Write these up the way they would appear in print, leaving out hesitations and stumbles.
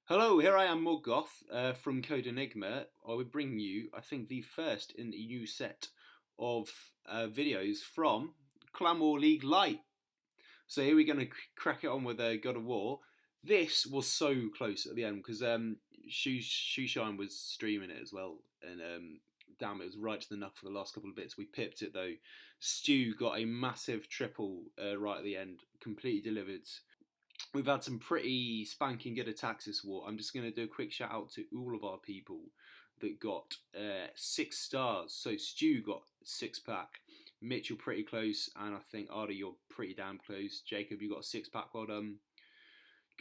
Hello, here I am, Morgoth, from Code Enigma. I would bring you, I think, the first in the new set of videos from Clan War League Lite. So here we're going to crack it on with God of War. This was so close at the end because Shushan was streaming it as well, and damn, it was right to the knuckle for the last couple of bits. We pipped it though. Stu got a massive triple right at the end, completely delivered. We've had some pretty spanking good attacks this war. I'm just going to do a quick shout out to all of our people that got 6 stars. So Stu got 6 pack. Mitch, you're pretty close, and I think Arda, you're pretty damn close. Jacob, you got a 6 pack. Well done.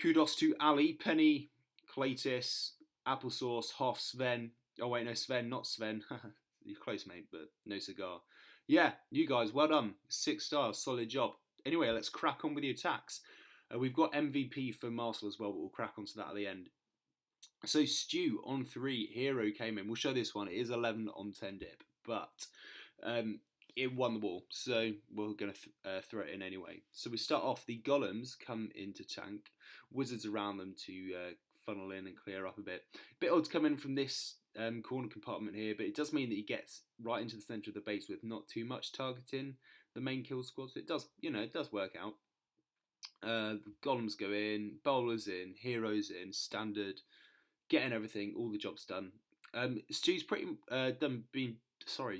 Kudos to Ali, Penny, Cletus, Applesauce, Hoff, Sven. Oh wait, no, Sven, not Sven. You're close, mate, but no cigar. Yeah, you guys, well done. 6 stars, solid job. Anyway, let's crack on with the attacks. We've got MVP for Marcel as well, but we'll crack onto that at the end. So Stu on 3, Hero came in. We'll show this one. It is 11 on 10 dip, but it won the ball, so we're going to throw it in anyway. So we start off. The golems come into tank, wizards around them to funnel in and clear up a bit. Bit odd to come in from this corner compartment here, but it does mean that he gets right into the centre of the base with not too much targeting the main kill squad. So it does, it does work out. The golems go in, bowlers in, heroes in, standard, getting everything, all the jobs done. Stu's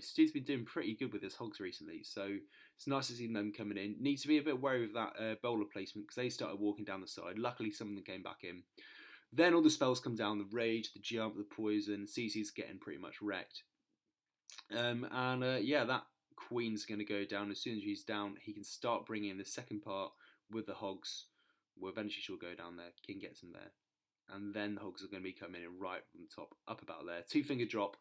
Stu's been doing pretty good with his hogs recently, so it's nice to see them coming in. Needs to be a bit wary of that bowler placement because they started walking down the side. Luckily, some of them came back in. Then all the spells come down: the rage, the jump, the poison. CC's getting pretty much wrecked. That queen's going to go down. As soon as she's down, he can start bringing in the second part with the hogs. Well, eventually she'll go down there. King gets him there. And then the hogs are going to be coming in right from the top, up about there. 2-finger drop.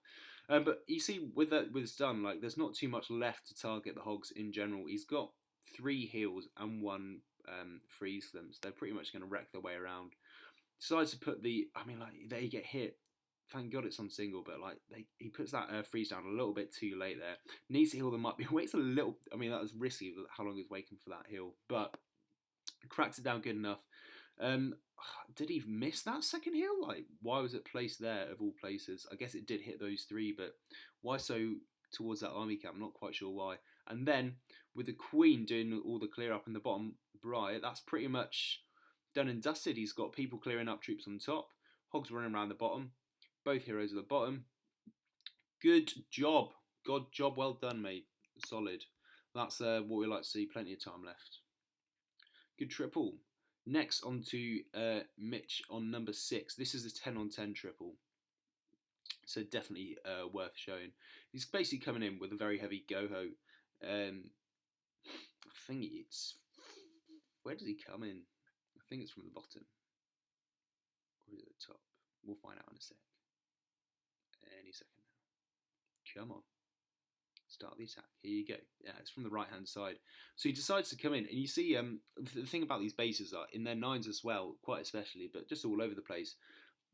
But you see, with this done, like, there's not too much left to target the hogs in general. He's got 3 heals and 1 freeze for them. So they're pretty much going to wreck their way around. Decides to put they get hit. Thank God it's on single, but he puts that freeze down a little bit too late there. Needs to heal them up. He waits a little. I mean, that was risky how long he was waiting for that heal, but cracks it down good enough. Did he miss that second heal? Like, why was it placed there of all places? I guess it did hit those 3, but why so towards that army camp? Not quite sure why. And then with the queen doing all the clear up in the bottom right, that's pretty much done and dusted. He's got people clearing up, troops on top, hogs running around the bottom. Both heroes at the bottom. Good job. Good job. Well done, mate. Solid. That's what we like to see. Plenty of time left. Good triple. Next on to Mitch on number 6. This is a 10 on 10 triple. So definitely worth showing. He's basically coming in with a very heavy GoHo. I think it's... Where does he come in? I think it's from the bottom. Or is it the top? We'll find out in a sec. Any second now. Come on. Start the attack. Here you go. Yeah, it's from the right-hand side. So he decides to come in, and you see the thing about these bases are, in their 9s as well, quite especially, but just all over the place,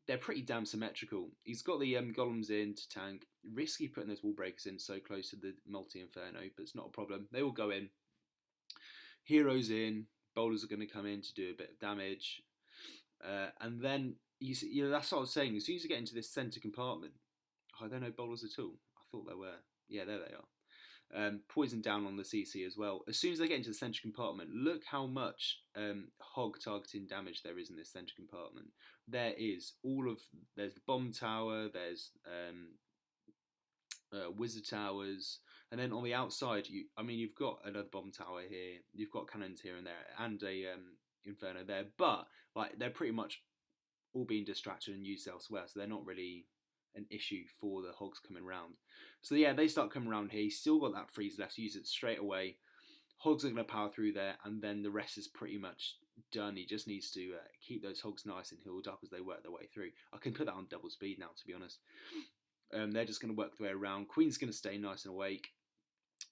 they're pretty damn symmetrical. He's got the golems in to tank. Risky putting those wall breakers in so close to the multi-inferno, but it's not a problem. They will go in. Heroes in. Bowlers are going to come in to do a bit of damage. And then, that's what I was saying. As soon as you get into this centre compartment, I don't know bowlers at all. I thought there were. Yeah, there they are. Poison down on the CC as well. As soon as they get into the centre compartment, look how much hog targeting damage there is in this centre compartment. There's the bomb tower, there's wizard towers, and then on the outside, you've got another bomb tower here, you've got cannons here and there, and a inferno there, but they're pretty much all being distracted and used elsewhere, so they're not really an issue for the hogs coming round. So yeah, they start coming around here. He's still got that freeze left, use it straight away. Hogs are going to power through there, and then the rest is pretty much done. He just needs to keep those hogs nice and healed up as they work their way through. I can put that on double speed now, to be honest. They're just going to work their way around. Queen's going to stay nice and awake.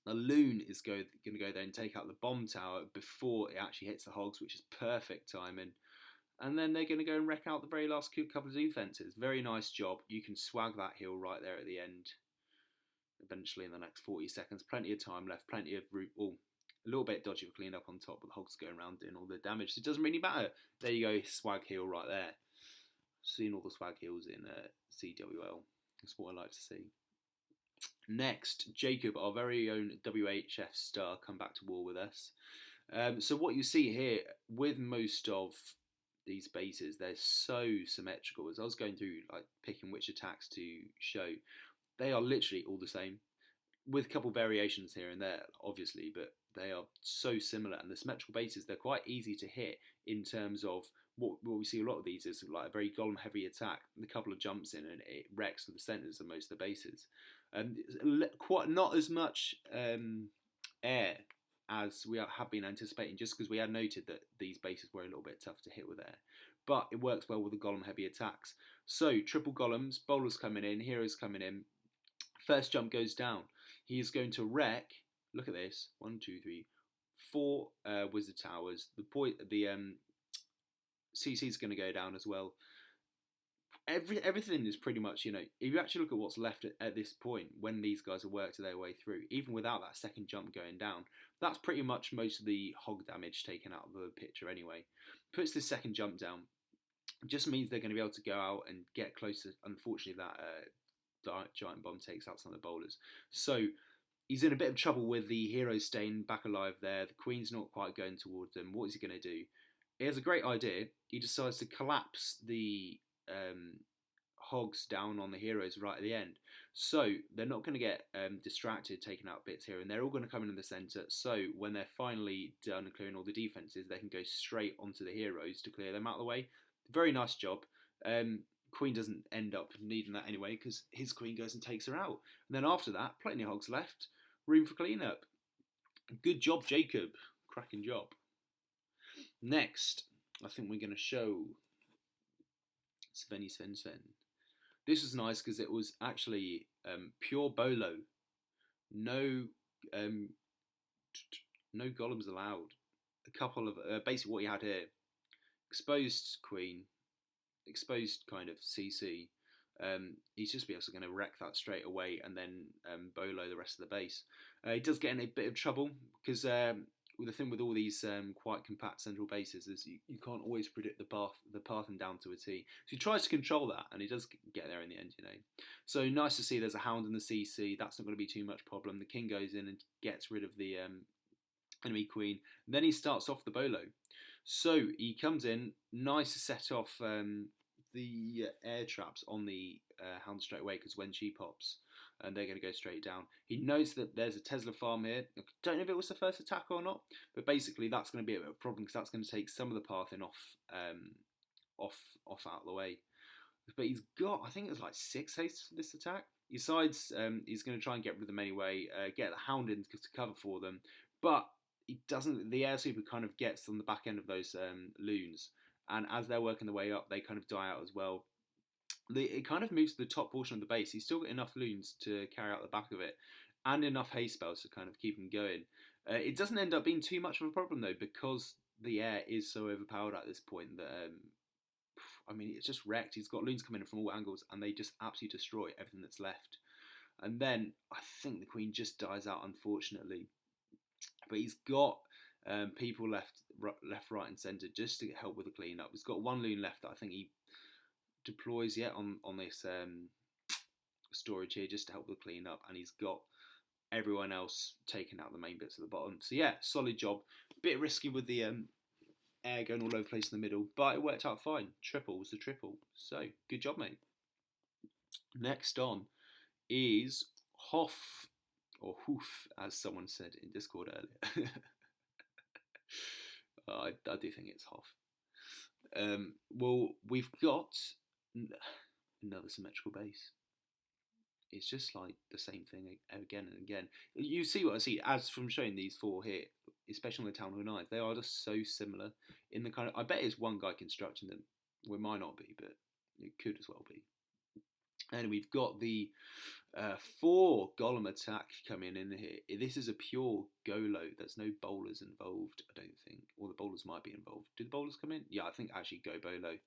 The loon is going to go there and take out the bomb tower before it actually hits the hogs, which is perfect timing. And then they're going to go and wreck out the very last couple of defences. Very nice job. You can swag that heal right there at the end. Eventually in the next 40 seconds. Plenty of time left. Plenty of root. Oh, a little bit dodgy for clean up on top, but the hogs going around doing all the damage. So it doesn't really matter. There you go. Swag heal right there. Seeing all the swag heals in CWL. That's what I like to see. Next, Jacob, our very own WHF star, come back to war with us. So what you see here with most of these bases, they're so symmetrical. As I was going through, like picking which attacks to show, they are literally all the same, with a couple variations here and there, obviously, but they are so similar. And the symmetrical bases, they're quite easy to hit in terms of what we see a lot of these is like a very golem heavy attack, a couple of jumps in, and it wrecks the centres of most of the bases. Quite not as much air as we have been anticipating, just because we had noted that these bases were a little bit tough to hit with air. But it works well with the golem heavy attacks. So triple golems, bowlers coming in, heroes coming in. First jump goes down. He is going to wreck. Look at this. 1, 2, 3, 4 wizard towers. The CC is going to go down as well. Everything is pretty much, if you actually look at what's left at this point, when these guys have worked their way through, even without that second jump going down, that's pretty much most of the hog damage taken out of the picture anyway. Puts this second jump down, just means they're going to be able to go out and get closer. Unfortunately, that giant bomb takes out some of the bowlers. So he's in a bit of trouble with the heroes staying back alive there. The queen's not quite going towards them. What is he going to do? He has a great idea. He decides to collapse the hogs down on the heroes right at the end. So they're not going to get distracted, taking out bits here, and they're all going to come in the centre. So when they're finally done clearing all the defences, they can go straight onto the heroes to clear them out of the way. Very nice job. Queen doesn't end up needing that anyway, because his queen goes and takes her out. And then after that, plenty of hogs left. Room for cleanup. Good job, Jacob. Cracking job. Next, I think we're going to show Sven. This was nice because it was actually pure bolo. No golems allowed. A couple of basically what you had here: exposed queen, exposed kind of CC. He's just also going to wreck that straight away and then bolo the rest of the base. He does get in a bit of trouble because the thing with all these quite compact central bases is you can't always predict the path and down to a T. So he tries to control that, and he does get there in the end, So nice to see there's a hound in the CC. That's not going to be too much problem. The king goes in and gets rid of the enemy queen. And then he starts off the bolo. So he comes in, nice to set off the air traps on the hound straight away, because when she pops, and they're going to go straight down. He knows that there's a Tesla farm here. I don't know if it was the first attack or not, but basically that's going to be a bit of a problem, because that's going to take some of the pathing off out of the way. But he's got, I think it was like 6 hastes for this attack. He decides he's going to try and get rid of them anyway, get the hound in to cover for them, but he doesn't. The air sweeper kind of gets on the back end of those loons, and as they're working their way up, they kind of die out as well. It kind of moves to the top portion of the base. He's still got enough loons to carry out the back of it, and enough haste spells to kind of keep him going. It doesn't end up being too much of a problem though, because the air is so overpowered at this point that it's just wrecked. He's got loons coming in from all angles, and they just absolutely destroy everything that's left. And then I think the queen just dies out, unfortunately. But he's got people left, right, and centre just to help with the cleanup. He's got 1 loon left that I think he deploys on this storage here just to help with the cleanup, and he's got everyone else taking out the main bits at the bottom. So yeah, solid job. Bit risky with the air going all over the place in the middle, but it worked out fine. Triple was the triple, so good job, mate. Next on is Hoff, or Hoof, as someone said in Discord earlier. I do think it's Hoff. Well, we've got another symmetrical base. It's just like the same thing again and again. You see what I see as from showing these 4 here, especially on the Town Hall 9s. They are just so similar in the kind of. I bet it's one guy constructing them. Well, it might not be, but it could as well be. And we've got the 4 golem attack coming in here. This is a pure GoLo. There's no bowlers involved, I don't think. Or the bowlers might be involved. Did the bowlers come in? Yeah, I think actually go bolo.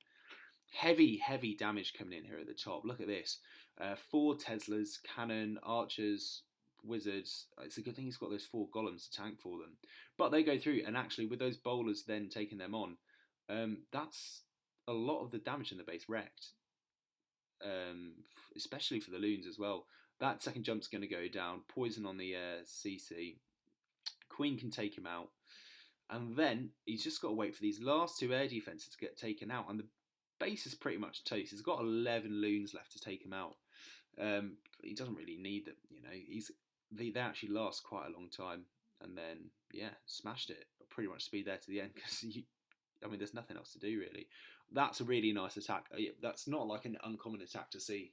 Heavy damage coming in here at the top. Look at this. 4 Teslas, cannon, archers, wizards. It's a good thing he's got those 4 golems to tank for them. But they go through, and actually with those bowlers then taking them on, that's a lot of the damage in the base wrecked, especially for the loons as well. That second jump's going to go down. Poison on the CC. Queen can take him out. And then he's just got to wait for these last two air defences to get taken out. And the base is pretty much toast. He's got 11 loons left to take him out. He doesn't really need them, you know. They actually last quite a long time. And then, yeah, smashed it. Pretty much speed there to the end because, I mean, there's nothing else to do, really. That's a really nice attack. That's not like an uncommon attack to see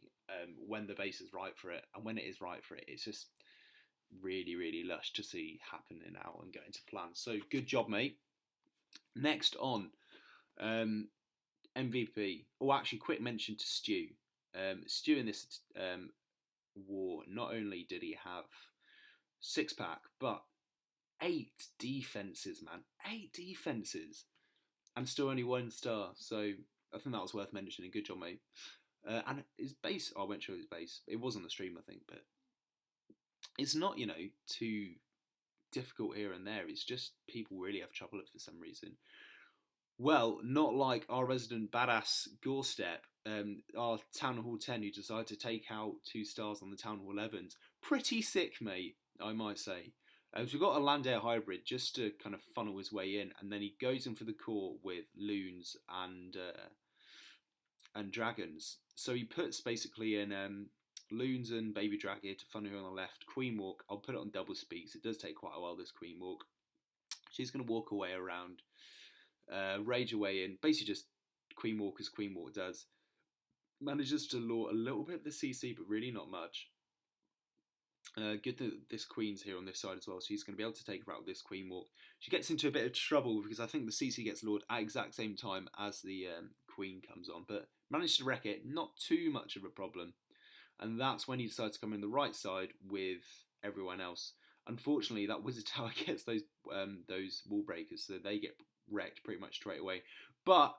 when the base is right for it. And when it is right for it, it's just really, really lush to see happening now and going to plan. So good job, mate. Next on, MVP. Oh, actually, quick mention to Stu. Stu in this war, not only did he have 6-pack, but 8 defenses, man. 8 defenses. And still only 1 star. So I think that was worth mentioning. Good job, mate. And his base, I won't show his base. It was on the stream, I think, but it's not, you know, too difficult here and there. It's just people really have trouble for some reason. Well, not like our resident badass Gorestep, our Town Hall 10 who decided to take out 2 stars on the Town Hall 11s. Pretty sick, mate, I might say. So we've got a land air hybrid just to kind of funnel his way in, and then he goes in for the core with loons and dragons. So he puts basically in loons and baby dragon to funnel her on the left. Queen walk, I'll put it on double speed because it does take quite a while, this queen walk. She's going to walk away around, rage away in, basically just queen walk as queen walk does. Manages to lure a little bit of the CC, but really not much. Good that this queen's here on this side as well, so he's going to be able to take her out with this queen walk. She gets into a bit of trouble because I think the CC gets lured at exact same time as the queen comes on, but managed to wreck it, not too much of a problem. And that's when he decides to come in the right side with everyone else. Unfortunately, that wizard tower gets those wall breakers, so they get wrecked pretty much straight away. But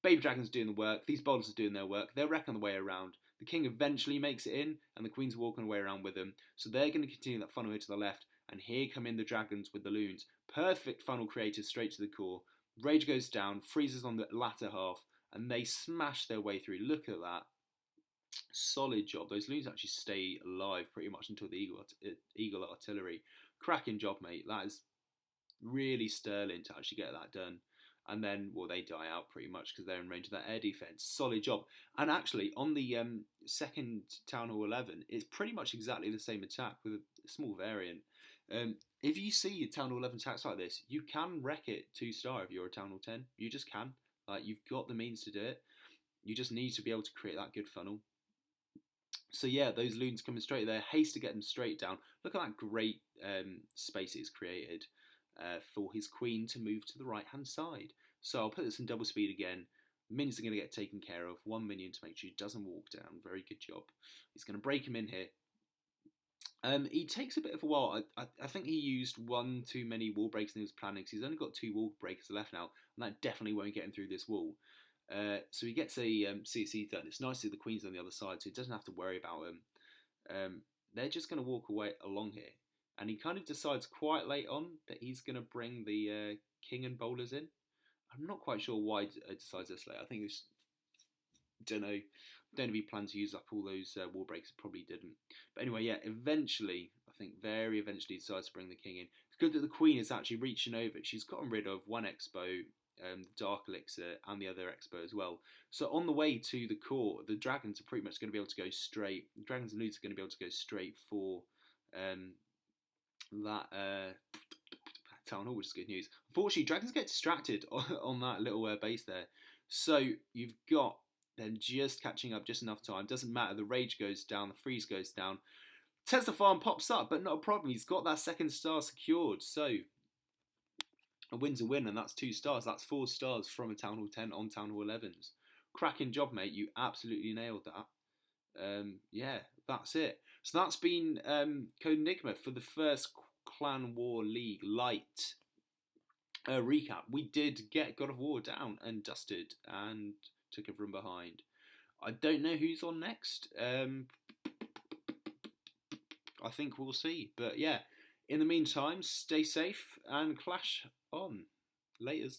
baby dragon's doing the work, these boulders are doing their work, they're wrecking the way around. The king eventually makes it in, and the queen's walking away around with him. So they're going to continue that funnel here to the left, and here come in the dragons with the loons. Perfect funnel created straight to the core. Rage goes down, freezes on the latter half, and they smash their way through. Look at that. Solid job. Those loons actually stay alive pretty much until the eagle artillery. Cracking job, mate. That is really sterling to actually get that done. And then, well, they die out pretty much because they're in range of that air defense. Solid job. And actually, on the second Town Hall 11, it's pretty much exactly the same attack with a small variant. If you see Town Hall 11 attacks like this, you can wreck it 2-star if you're a Town Hall 10. You just can. Like, you've got the means to do it. You just need to be able to create that good funnel. So yeah, those loons coming straight there. Haste to get them straight down. Look at that great space it's created for his queen to move to the right-hand side. So I'll put this in double speed again. Minions are going to get taken care of. 1 minion to make sure he doesn't walk down. Very good job. He's going to break him in here. He takes a bit of a while. I think he used 1 too many wall breaks than he was planning, because he's only got 2 wall breakers left now, and that definitely won't get him through this wall. So he gets a CC done. It's nice to see the queen's on the other side, so he doesn't have to worry about him. They're just going to walk away along here. And he kind of decides quite late on that he's going to bring the king and bowlers in. I'm not quite sure why he decides this late. I think it's, don't know if he planned to use up all those wall breakers. Probably didn't. But anyway, yeah, eventually, I think very eventually decides to bring the king in. It's good that the queen is actually reaching over. She's gotten rid of one expo, the Dark Elixir, and the other expo as well. So on the way to the core, the dragons are pretty much going to be able to go straight. The dragons and loons are going to be able to go straight for that Town Hall, which is good news. Unfortunately, dragons get distracted on that little base there. So you've got them just catching up just enough time. Doesn't matter, the rage goes down, the freeze goes down. Tesla farm pops up, but not a problem. He's got that second star secured. So a win's a win, and that's 2 stars. That's 4 stars from a Town Hall 10 on Town Hall 11s. Cracking job, mate. You absolutely nailed that. Yeah, that's it. So that's been Code Enigma for the first Clan War League Lite recap. We did get God of War down and dusted and took it from behind. I don't know who's on next. I think we'll see. But yeah, in the meantime, stay safe and clash on. Laters.